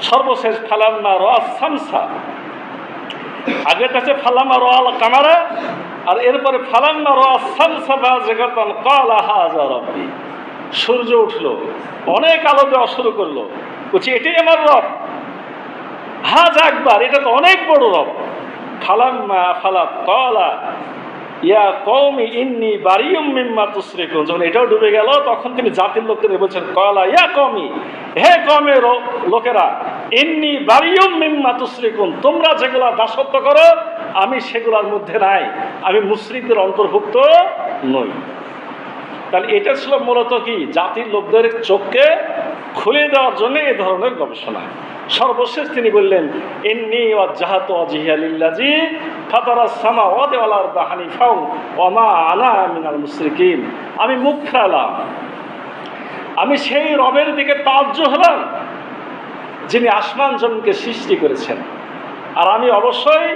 সর্বশেষ ফালাম্মা রাআস শামসা, আগেটা আছে ফালাম্মা রাআল কামারা, আর এরপরে ফালাম্মা রাআস শামসা বাযিগাতান ক্বালা হাযা রাব্বি। সূর্য উঠলো, অনেক আলো দেওয়া শুরু করলো, বলছে এটাই আমার রব, হাযা আকবার, এটা তো অনেক বড় রব। ফালাম্মা আফালাত ক্বালা ইয়া কওমি ইন্নী বারিউম মিম্মা তুশরিকুন, যখন এটাও ডুবে গেল তখন তিনি জাতির লোকদের বলছেন ক্বালা ইয়া কওমি, হে কওমের লোকেরা, ইন্নী বারিউম মিম্মা তুশরিকুন, তোমরা যেগুলা দাসত্ব করো আমি সেগুলোর মধ্যে নাই, আমি মুশরিকদের অন্তর্ভুক্ত নই। তাহলে এটা ছিল মূলত কি, জাতির লোকদের চোখকে খুলে দেওয়ার জন্য এ ধরনের গবেষণা। সর্বশেষ তিনি বললেন ইন্নী ওয়াজ্জাহাতু ওয়াজহিয়া লিল্লাযী ফাতারাস সামাওয়াতি ওয়াল আরদা হানিফাও ওয়া মা আনা মিনাল মুশরিকিন, আমি মুখ ফেরালাম, আমি সেই রবের দিকে তাওয়াজ্জুহ হলাম যিনি আসমান জমিনকে সৃষ্টি করেছেন, আর আমি অবশ্যই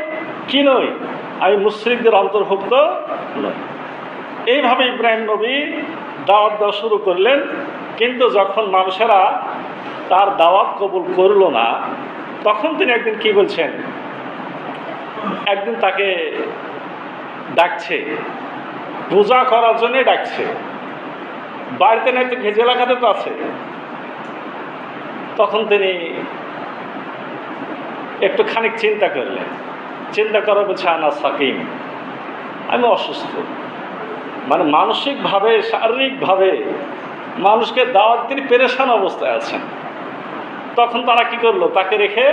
কি নই, আমি মুশরিকদের অন্তর্ভুক্ত নই। এইভাবে ইব্রাহিম নবী দাওয়াত দেওয়া শুরু করলেন। কিন্তু যখন মানুষেরা তার দাওয়াত কবুল করলো না, তখন তিনি একদিন কি বলছেন, একদিন তাকে ডাকছে, পূজা করার জন্যে ডাকছে, বাড়িতে না একটু ঘেজে লাগাতে তো আছে। তখন তিনি একটু খানিক চিন্তা করলেন, চিন্তা করা বলছে আনা সাকিম, আমি অসুস্থ, মানে মানসিকভাবে শারীরিকভাবে মানুষকে দাওয়াত, তিনি পেরেশান অবস্থায় আছেন। তখন তারা কি করলো, তাকে রেখে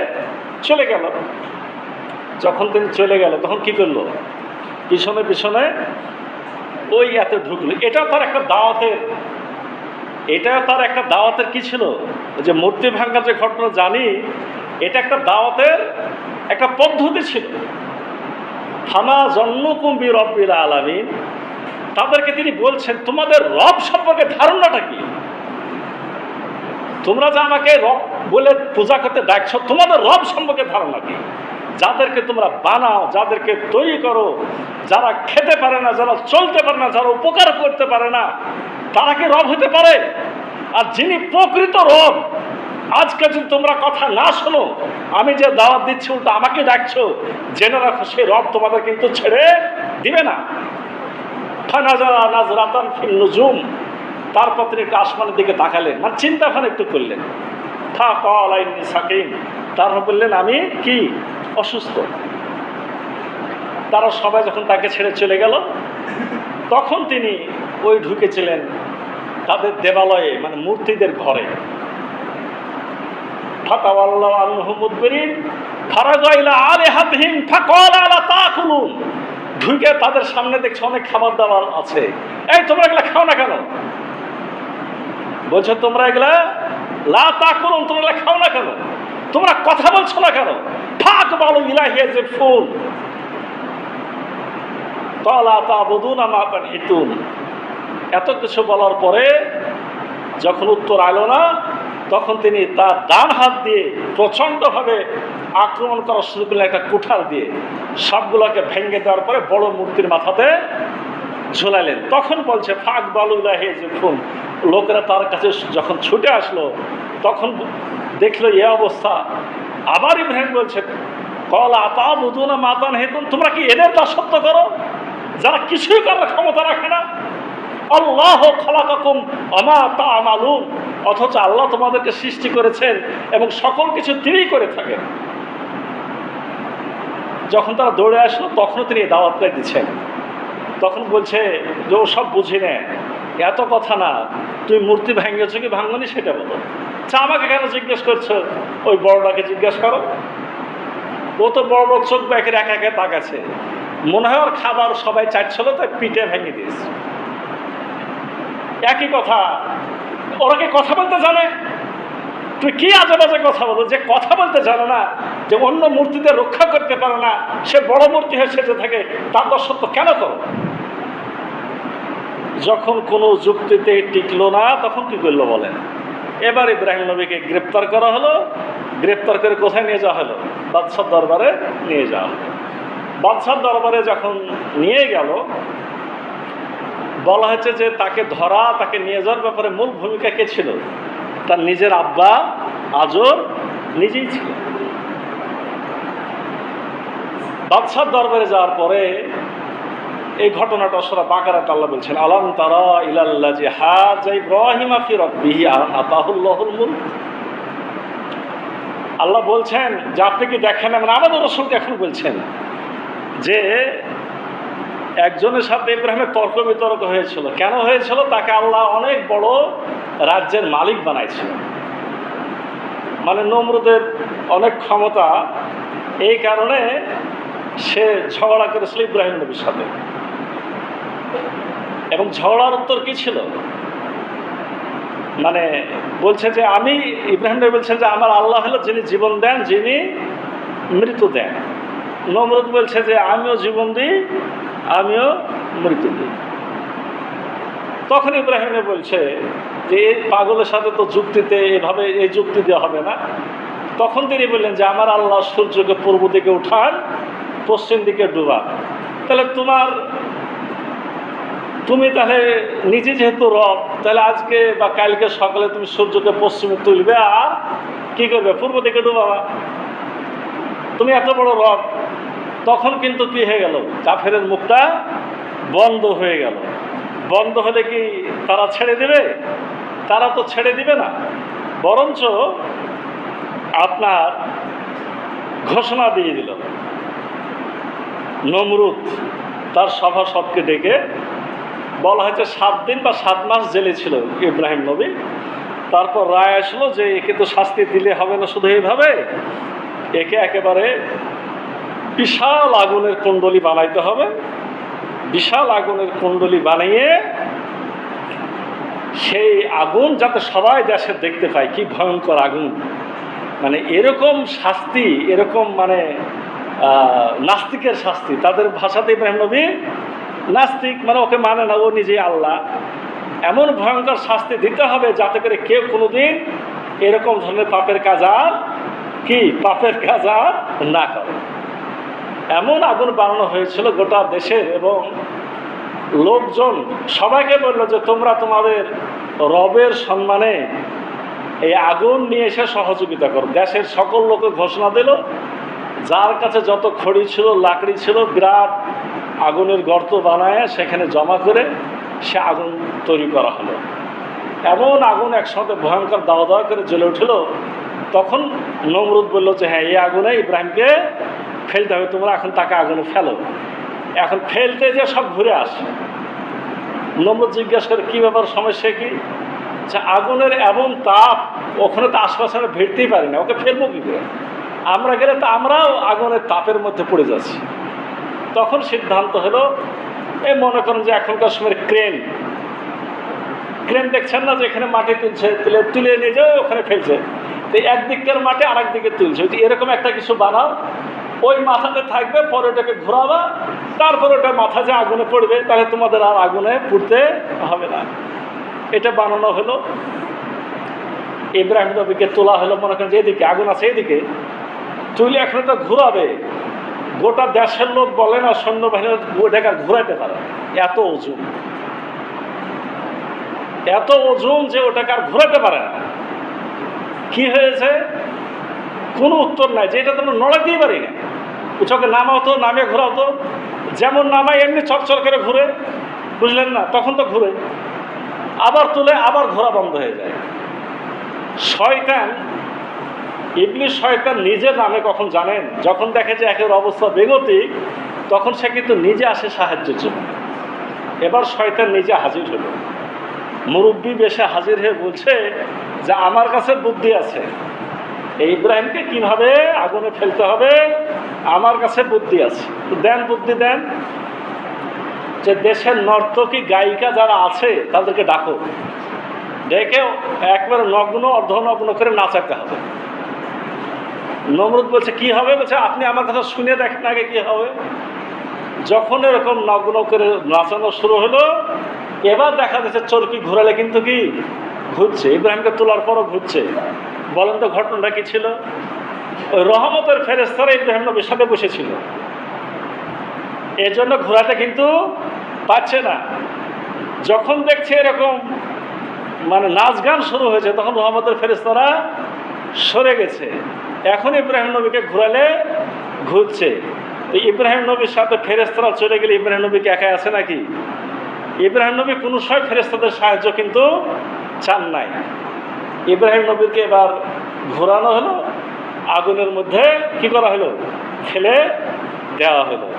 চলে গেল। যখন তিনি চলে গেল তখন কি করলো, পিছনে পিছনে ওই এত ঢুকলো। এটাও তার একটা দাওয়াতের কি ছিল, যে মূর্তি ভাঙ্গার যে ঘটনা জানি, এটা একটা দাওয়াতের একটা পদ্ধতি ছিল। ফামা জন্নুকুম বি রব্বিল আলামিন, তাদেরকে তিনি বলছেন তোমাদের রব সম্পর্কে ধারণাটা কি, তোমরা যে আমাকে রব বলে পূজা করতে ডাকছো, তোমাদের রব সম্পর্কে ধারণা কি, যাদেরকে তোমরা বানাও, যাদেরকে তৈরি করো, যারা খেতে পারে না, যারা চলতে পারে না, যারা উপকার করতে পারে না, তারা কি রব হতে পারে? আর যিনি প্রকৃত রব, আজকে যদি তোমরা কথা না শোনো, আমি যে দাওয়াত দিচ্ছি উল্টো আমাকে ডাকছো, জেনে রাখো সেই রব তোমাদের কিন্তু ছেড়ে দিবে না। ফানাজারা নাজরাতান ফিন নুজুম, তারপর তিনি একটু আসমানের দিকে তাকালেন, মানে চিন্তা ভাবনা একটু করলেন। ফাকালা ইন্নী সাকিম, তারপর বললেন আমি কি অসুস্থ। তারা সবাই যখন তাকে ছেড়ে চলে গেল, তখন তিনি ওই ঢুকেছিলেন তাদের দেবালয়ে, মানে মূর্তিদের ঘরে। ফাতাওয়াল্লাউ আনহু মুদবিরিন ফারাগা ইলা আলিহাতিহিম ফাকালা আলা তাকুলুন, ঢুকে তাদের সামনে দেখছে অনেক খাবার দাবার আছে। এই তোমরা এগুলা খাও না কেন? বলছে তোমরা এগুলা লা তাকুলুন, তোমরা এগুলা খাও না কেন? তোমরা কথা বলছো না কেন? ফাকবালু ইলাইহি যফুন ক্বালা তা'বুদুনা মা তানহিতুন। এত কিছু বলার পরে যখন উত্তর আলো না, তখন তিনি তার ডান হাত দিয়ে প্রচণ্ডভাবে আক্রমণ করা শুরু করলেন, একটা কুঠার দিয়ে সবগুলোকে ভেঙে দেওয়ার পরে বড় মূর্তির মাথাতে ঝোলালেন। তখন বলছে ফাক বালুল্লাহ যখন লোকেরা তার কাছে যখন ছুটে আসলো, তখন দেখলো এ অবস্থা। আবার ইব্রাহিম বলছে কলা আতা বুধুনা মাতান হেতুন, তোমরা কি এদের দাসত্ব করো যারা কিছুই করার ক্ষমতা রাখে না? আল্লাহ খালাকাকুম আমা তা'মালুন, অথচ আল্লাহ তোমাদেরকে সৃষ্টি করেছেন এবং সকল কিছু তিনিই করে থাকেন। যখন তারা দৌড়ে আসলো তখনও তিনি দাওয়াতটা দিচ্ছেন। তখন বলছে যে ও সব বুঝি না, এত কথা না, তুমি মূর্তি ভাঙিয়েছো কি ভাঙনি সেটা বলো। আমাকে কেন জিজ্ঞেস করছো? ওই বড়টাকে জিজ্ঞেস করো, ও তো বড় বড় চোখ ব্যাকের একা একা তাকাচ্ছে, মনে হয় ওর খাবার সবাই চাটছিল তো পিঠে ভেঙে দিয়েছে। একই কথা, ওরা কি কথা বলতে জানে? তুই কি আজে বাজে কথা বলো, যে কথা বলতে জানো না, যে অন্য মূর্তিদের রক্ষা করতে পারে না, সে বড় মূর্তি হয়ে সেজে থাকে, তার দাসত্ব কেন করো? যখন কোনো যুক্তিতে টিকলো না তখন কি করলো বলেন? এবার ইব্রাহিম নবীকে গ্রেপ্তার করা হলো। গ্রেপ্তার করে কোথায় নিয়ে যাওয়া হলো? বাদশার দরবারে নিয়ে যাওয়া হলো। বাদশার দরবারে যখন নিয়ে গেল, বলা হয়েছে যে তাকে ধরা, তাকে নিয়ে যাওয়ার ব্যাপারে মূল ভূমিকা কে ছিল? তার নিজের আব্বা আজর নিজেই ছিলেন। বাদশার দরবারে যাওয়ার পরে এই ঘটনাটা সূরা বাকারাতে আল্লাহ বলছেন, আলাম তারা ইলাল্লাযী হাজ্জা ইব্রাহিমা ফি রাব্বিহি আন আতাহুল্লাহুল মুলক। আল্লাহ বলছেন যে আপনি কি দেখেন না, মানে আমাদের রাসূলকে এখন বলছেন যে একজনের সাথে ইব্রাহিমের তর্ক বিতর্ক হয়েছিল। কেন হয়েছিল? তাকে আল্লাহ অনেক বড় রাজ্যের মালিক বানাইছিল। মানে নমরুদের অনেক ক্ষমতা, এই কারণে সে ঝগড়া করেছিল ইব্রাহিম নবীর সাথে। এবং ঝগড়ার উত্তর কি ছিল? মানে বলছে যে আমি, ইব্রাহিম নবী বলছেন যে আমার আল্লাহ হলো যিনি জীবন দেন, যিনি মৃত্যু দেন। নমরুদ বলছে যে আমিও জীবন দিই, আমিও মৃত্যু দিই। তখন ইব্রাহিম বলছে যে এই পাগলের সাথে তো যুক্তিতে এভাবে এই যুক্তি দেওয়া হবে না। তখন তিনি বললেন যে আমার আল্লাহ সূর্যকে পূর্ব দিকে উঠান, পশ্চিম দিকে ডুবান। তাহলে তুমি তাহলে নিজে যেহেতু রব, তাহলে আজকে বা কালকে সকালে তুমি সূর্যকে পশ্চিমে তুলবে আর কি করবে? পূর্ব দিকে ডুবাবা। তুমি এত বড় রব। তখন কিন্তু কি হয়ে গেল? কাফেরের মুখটা বন্ধ হয়ে গেল। বন্ধ হলে কি তারা ছেড়ে দেবে? তারা তো ছেড়ে দিবে না, বরঞ্চ আপনার ঘোষণা দিয়ে দিল। নমরুদ তার সভাসদকে ডেকে বলা হয়েছে 7 দিন বা 7 মাস জেলে ছিল ইব্রাহিম নবী। তারপর রায় আসলো যে একে তো শাস্তি দিলে হবে না শুধু এইভাবে, একে একেবারে বিশাল আগুনের কুণ্ডলী বানাইতে হবে। বিশাল আগুনের কুণ্ডলী বানিয়ে সেই আগুন যাতে সবাই দেশে দেখতে পায় কি ভয়ঙ্কর আগুন। মানে এরকম শাস্তি, এরকম মানে নাস্তিকের শাস্তি। তাদের ভাষাতে ইব্রাহিম নবী নাস্তিক, মানে ওকে মানে না, ও নিজেই আল্লাহ। এমন ভয়ঙ্কর শাস্তি দিতে হবে যাতে করে কেউ কোনোদিন এরকম ধরনের পাপের কাজ আর না করে। এমন আগুন বানানো হয়েছিল গোটা দেশের, এবং লোকজন সবাইকে বললো যে তোমরা তোমাদের রবের সম্মানে এই আগুন নিয়ে এসে সহযোগিতা করো। দেশের সকল লোকে ঘোষণা দিল, যার কাছে যত খড়ি ছিল, লাকড়ি ছিল, বিরাট আগুনের গর্ত বানায় সেখানে জমা করে সে আগুন তৈরি করা হলো। এমন আগুন একসাথে ভয়ঙ্কর দাওয়া দাওয়া করে জ্বলে উঠল। তখন নমরুদ বলল যে হ্যাঁ, এই আগুনে ইব্রাহিমকে ফেলতে হবে, তোমরা এখন তাকে আগুনে ফেলো। এখন ফেলতে যে সব ঘুরে আসে। নমরুদ জিজ্ঞাসা করে কী ব্যাপার, সমস্যা কি? আচ্ছা, আগুনের এমন তাপ, ওখানে তো আশপাশে আমরা ভিড়তেই পারি না, ওকে ফেলবো কী করে? আমরা গেলে তো আমরাও আগুনের তাপের মধ্যে পড়ে যাচ্ছি। তখন সিদ্ধান্ত হলো, এই মনে করেন যে এখনকার সময় ক্রেন দেখছেন না, যে এখানে মাটি তুলছে, তুলে নিয়ে যাও ওখানে ফেলছে, তো একদিকের মাটি আর একদিকে তুলছে। এরকম একটা কিছু বানাও, ওই মাথাতে থাকবে, পরে ওটাকে ঘোরাবা, তারপরে ওটা মাথা যে আগুনে পড়বে, তাহলে তোমাদের আর আগুনে পুড়তে হবে না। এটা বানানো হলো। ইব্রাহিম নবীকে তোলা হলো, মনে করেন যে এদিকে আগুন আছে, এদিকে তুলে এখন তো ঘুরাবে। গোটা দেশের লোক বলে না সৈন্যবাহিনীর ওটাকে আর ঘুরাইতে পারে, এত ওজন যে ওটাকে আর ঘুরাতে পারে না। কি হয়েছে? কোনো উত্তর নাই, যে এটা তোমরা নড়াতেই পারি না। উঁচকে নামাও তো, নামিয়ে ঘোরাও তো, যেমন নামায় এমনি চকচক করে ঘুরে, বুঝলেন না? তখন তো ঘুরে, আবার তুলে আবার ঘোরা বন্ধ হয়ে যায়। শয়তান, ইবলিস শয়তান নিজে নামে কখন জানেন? যখন দেখে যে একের অবস্থা বেগতিক, তখন সে কিন্তু নিজে আসে সাহায্যের জন্য। এবার শয়তান নিজে হাজির হলো, মুরব্বী বেশে হাজির হয়ে বলছে যে আমার কাছে বুদ্ধি আছে, এই ইব্রাহিমকে কিভাবে আগুনে ফেলতে হবে আমার কাছে বুদ্ধি আছে, দেন, বুদ্ধি দেন। যে দেশের নর্তকী গায়িকা যারা আছে তাদেরকে ডাকো, ডেকে একবারে নগ্ন অর্ধনগ্ন করে নাচাতে হবে। নমরুদ বলছে কি হবে? বলছে আপনি আমার কথা শুনে দেখেন আগে কি হবে। যখন এরকম নগ্ন করে নাচানো শুরু হলো, এবার দেখা যাচ্ছে চরকি ঘোরালে কিন্তু কি ঘুরছে, ইব্রাহিমকে তোলার পরও ঘুরছে। বলেন তো ঘটনাটা কি ছিল? ওই রহমতের ফেরেশতারা ইব্রাহিম নবীর সাথে বসেছিল, এজন্য ঘোরাতে কিন্তু পাচ্ছে না। যখন দেখছে এরকম মানে নাচ গান শুরু হয়েছে, তখন রহমতের ফেরেশতারা সরে গেছে। এখন ইব্রাহিম নবীকে ঘোরালে ঘুরছে। তো ইব্রাহিম নবীর সাথে ফেরেশতারা চলে গেলে ইব্রাহিম নবীকে একাই আছে নাকি? ইব্রাহিম নবী কোনো সময় ফেরেশতাদের সাহায্য কিন্তু চান নাই। ইব্রাহিম নবীকে এবার ঘোরানো হলো, আগুনের মধ্যে কি করা হলো? ফেলে দেওয়া হলো।